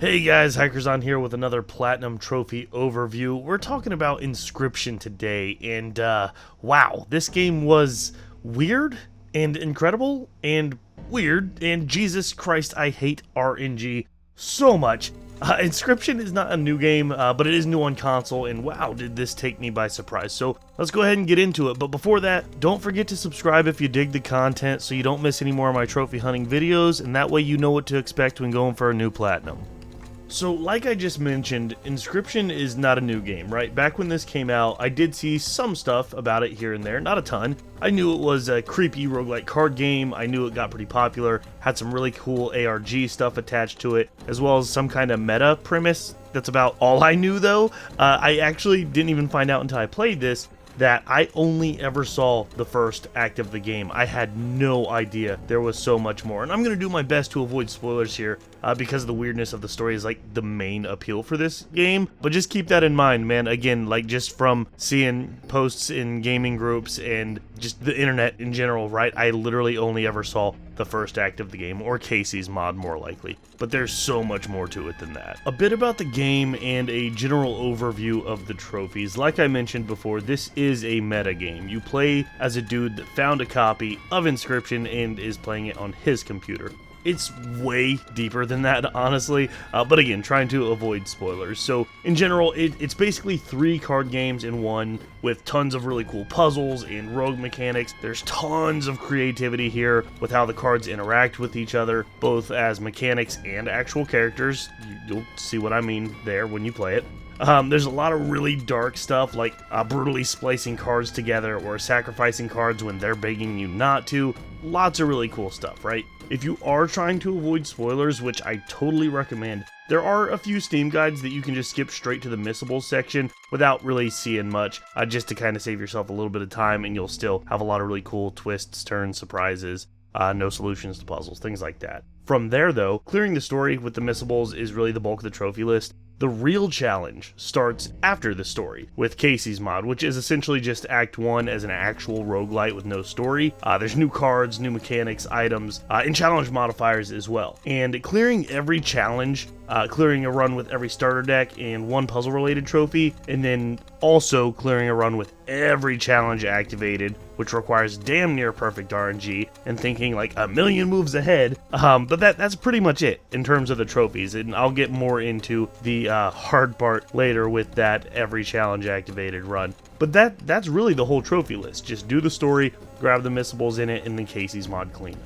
Hey guys, Haikrazon here with another Platinum Trophy overview. We're talking about Inscryption today, and wow, this game was weird and incredible and weird, and Jesus Christ, I hate RNG so much. Inscryption is not a new game, but it is new on console, and wow, did this take me by surprise. So let's go ahead and get into it, but before that, don't forget to subscribe if you dig the content so you don't miss any more of my trophy hunting videos, and that way you know what to expect when going for a new Platinum. So, like I just mentioned, Inscryption is not a new game, right? Back when this came out, I did see some stuff about it here and there, not a ton. I knew it was a creepy roguelike card game, I knew it got pretty popular, had some really cool ARG stuff attached to it, as well as some kind of meta premise. That's about all I knew though. I actually didn't even find out until I played this that I only ever saw the first act of the game. I had no idea there was so much more, and I'm going to do my best to avoid spoilers here because the weirdness of the story is like the main appeal for this game. But just keep that in mind, man. Again, like just from seeing posts in gaming groups and just the internet in general, right? I literally only ever saw the first act of the game, or Casey's mod more likely, but there's so much more to it than that. A bit about the game and a general overview of the trophies. Like I mentioned before, this is a meta game. You play as a dude that found a copy of Inscryption and is playing it on his computer. It's way deeper than that, honestly, but again, trying to avoid spoilers. So, in general, it's basically 3 card games in one, with tons of really cool puzzles and rogue mechanics. There's tons of creativity here with how the cards interact with each other, both as mechanics and actual characters. You'll see what I mean there when you play it. There's a lot of really dark stuff, like brutally splicing cards together or sacrificing cards when they're begging you not to. Lots of really cool stuff, right? If you are trying to avoid spoilers, which I totally recommend, there are a few Steam guides that you can just skip straight to the missables section without really seeing much, just to kind of save yourself a little bit of time, and you'll still have a lot of really cool twists, turns, surprises, no solutions to puzzles, things like that. From there, though, clearing the story with the missables is really the bulk of the trophy list. The real challenge starts after the story, with Casey's mod, which is essentially just Act 1 as an actual roguelite with no story. There's new cards, new mechanics, items, and challenge modifiers as well. And clearing every challenge, clearing a run with every starter deck and 1 puzzle-related trophy, and then also clearing a run with every challenge activated, which requires damn near perfect RNG, and thinking like a million moves ahead. But that's pretty much it in terms of the trophies, and I'll get more into the hard part later with that every challenge activated run. But that's really the whole trophy list. Just do the story, grab the missables in it, and then Casey's mod cleanup.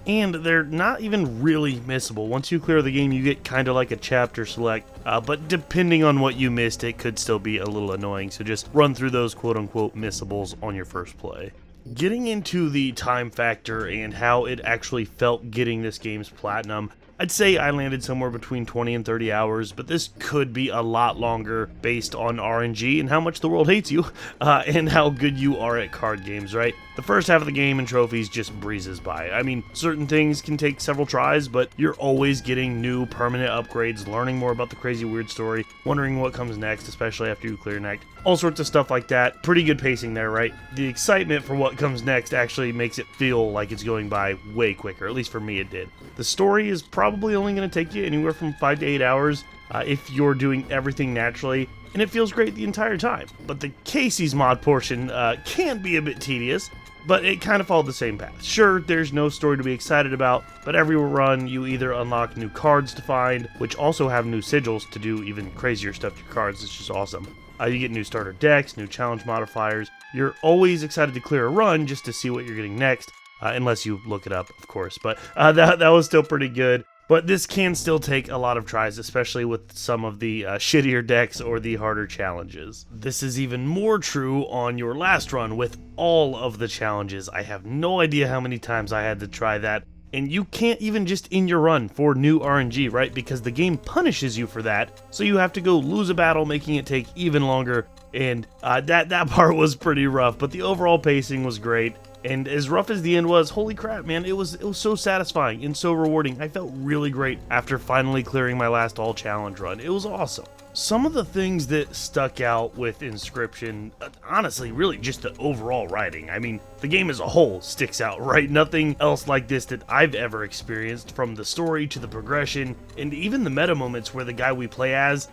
And they're not even really missable. Once you clear the game, you get kind of like a chapter select, but depending on what you missed, it could still be a little annoying, so just run through those quote-unquote missables on your first play. Getting into the time factor and how it actually felt getting this game's Platinum, I'd say I landed somewhere between 20 and 30 hours, but this could be a lot longer based on RNG and how much the world hates you, and how good you are at card games, right? The first half of the game and trophies just breezes by. I mean, certain things can take several tries, but you're always getting new permanent upgrades, learning more about the crazy weird story, wondering what comes next, especially after you clear an act. All sorts of stuff like that. Pretty good pacing there, right? The excitement for what comes next actually makes it feel like it's going by way quicker, at least for me it did. The story is probably only going to take you anywhere from 5 to 8 hours if you're doing everything naturally, and it feels great the entire time. But the Casey's mod portion can be a bit tedious, but it kind of followed the same path. Sure, there's no story to be excited about, but every run you either unlock new cards to find, which also have new sigils to do even crazier stuff to your cards. It's just awesome. You get new starter decks, new challenge modifiers. You're always excited to clear a run just to see what you're getting next, unless you look it up, of course. But that was still pretty good. But this can still take a lot of tries, especially with some of the shittier decks or the harder challenges. This is even more true on your last run with all of the challenges. I have no idea how many times I had to try that. And you can't even just in your run for new RNG, right? Because the game punishes you for that. So you have to go lose a battle, making it take even longer. And that part was pretty rough, but the overall pacing was great. And as rough as the end was, holy crap, man, it was so satisfying and so rewarding. I felt really great after finally clearing my last all challenge run. It was awesome. Some of the things that stuck out with Inscryption, honestly, really just the overall writing. I mean, the game as a whole sticks out, right? Nothing else like this that I've ever experienced, from the story to the progression, and even the meta moments where the guy we play as,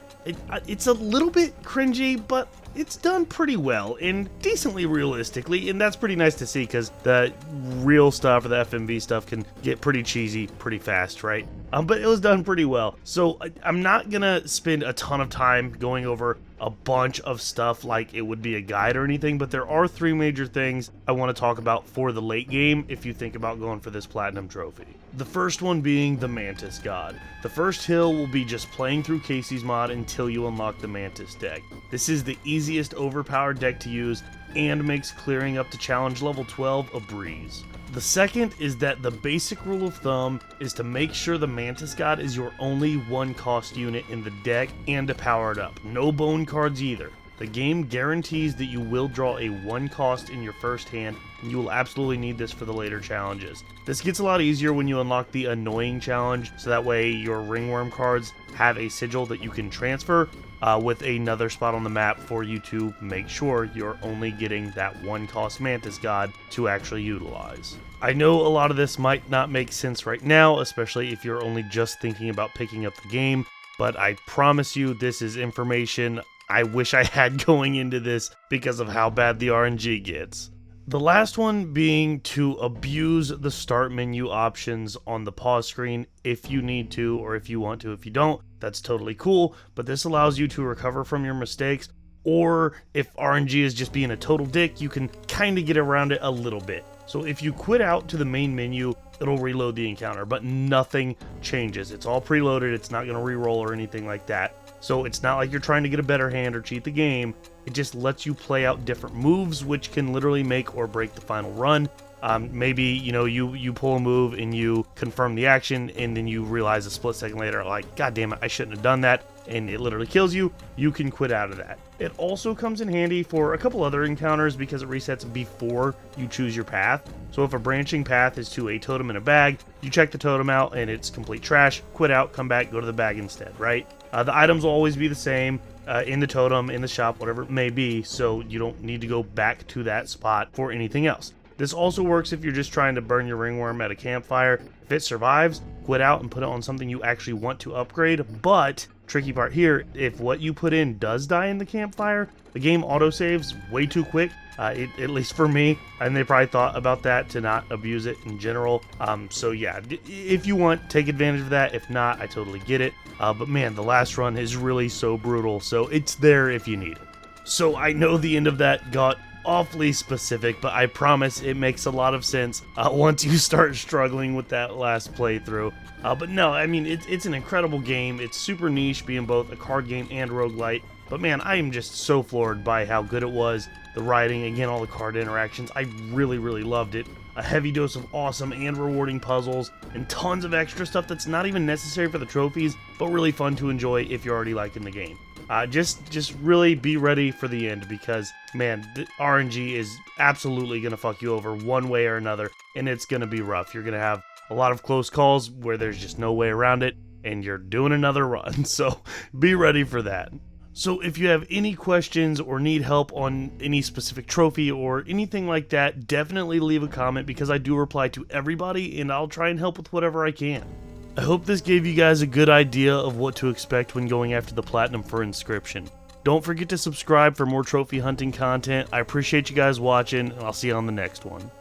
it's a little bit cringy, but it's done pretty well and decently realistically, and that's pretty nice to see because the real stuff or the FMV stuff can get pretty cheesy pretty fast, right? But it was done pretty well. So I'm not gonna spend a ton of time going over a bunch of stuff like it would be a guide or anything, but there are 3 major things I want to talk about for the late game if you think about going for this platinum trophy. The first one being the Mantis God. The first hill will be just playing through Casey's mod until you unlock the Mantis deck. This is the easiest overpowered deck to use and makes clearing up to challenge level 12 a breeze. The second is that the basic rule of thumb is to make sure the Mantis God is your only 1-cost unit in the deck and to power it up. No bone cards either. The game guarantees that you will draw a 1-cost in your first hand, and you will absolutely need this for the later challenges. This gets a lot easier when you unlock the Annoying challenge, so that way your Ringworm cards have a sigil that you can transfer with another spot on the map for you to make sure you're only getting that 1-cost Mantis God to actually utilize. I know a lot of this might not make sense right now, especially if you're only just thinking about picking up the game, but I promise you this is information I wish I had going into this because of how bad the RNG gets. The last one being to abuse the start menu options on the pause screen if you need to, or if you want to. If you don't, that's totally cool, but this allows you to recover from your mistakes, or if RNG is just being a total dick, you can kind of get around it a little bit. So if you quit out to the main menu, it'll reload the encounter, but nothing changes. It's all preloaded, it's not going to re-roll or anything like that. So it's not like you're trying to get a better hand or cheat the game. It just lets you play out different moves, which can literally make or break the final run. Maybe, you pull a move and you confirm the action, and then you realize a split second later, like, God damn it, I shouldn't have done that, and it literally kills you. You can quit out of that. It also comes in handy for a couple other encounters because it resets before you choose your path. So if a branching path is to a totem in a bag, you check the totem out and it's complete trash, quit out, come back, go to the bag instead, right? The items will always be the same in the totem, in the shop, whatever it may be, so you don't need to go back to that spot for anything else. This also works if you're just trying to burn your ringworm at a campfire. If it survives, quit out and put it on something you actually want to upgrade. But, tricky part here, if what you put in does die in the campfire, the game autosaves way too quick, at least for me, and they probably thought about that to not abuse it in general. So yeah, if you want, take advantage of that. If not, I totally get it. But man, the last run is really so brutal, so it's there if you need it. So I know the end of that got awfully specific, but I promise it makes a lot of sense once you start struggling with that last playthrough. But no, I mean, it's an incredible game. It's super niche, being both a card game and roguelite. But man, I am just so floored by how good it was. The writing, again, all the card interactions, I really, really loved it. A heavy dose of awesome and rewarding puzzles, and tons of extra stuff that's not even necessary for the trophies, but really fun to enjoy if you're already liking the game. Just really be ready for the end, because, man, the RNG is absolutely going to fuck you over one way or another, and it's going to be rough. You're going to have a lot of close calls where there's just no way around it, and you're doing another run, so be ready for that. So if you have any questions or need help on any specific trophy or anything like that, definitely leave a comment, because I do reply to everybody, and I'll try and help with whatever I can. I hope this gave you guys a good idea of what to expect when going after the Platinum for Inscryption. Don't forget to subscribe for more trophy hunting content. I appreciate you guys watching, and I'll see you on the next one.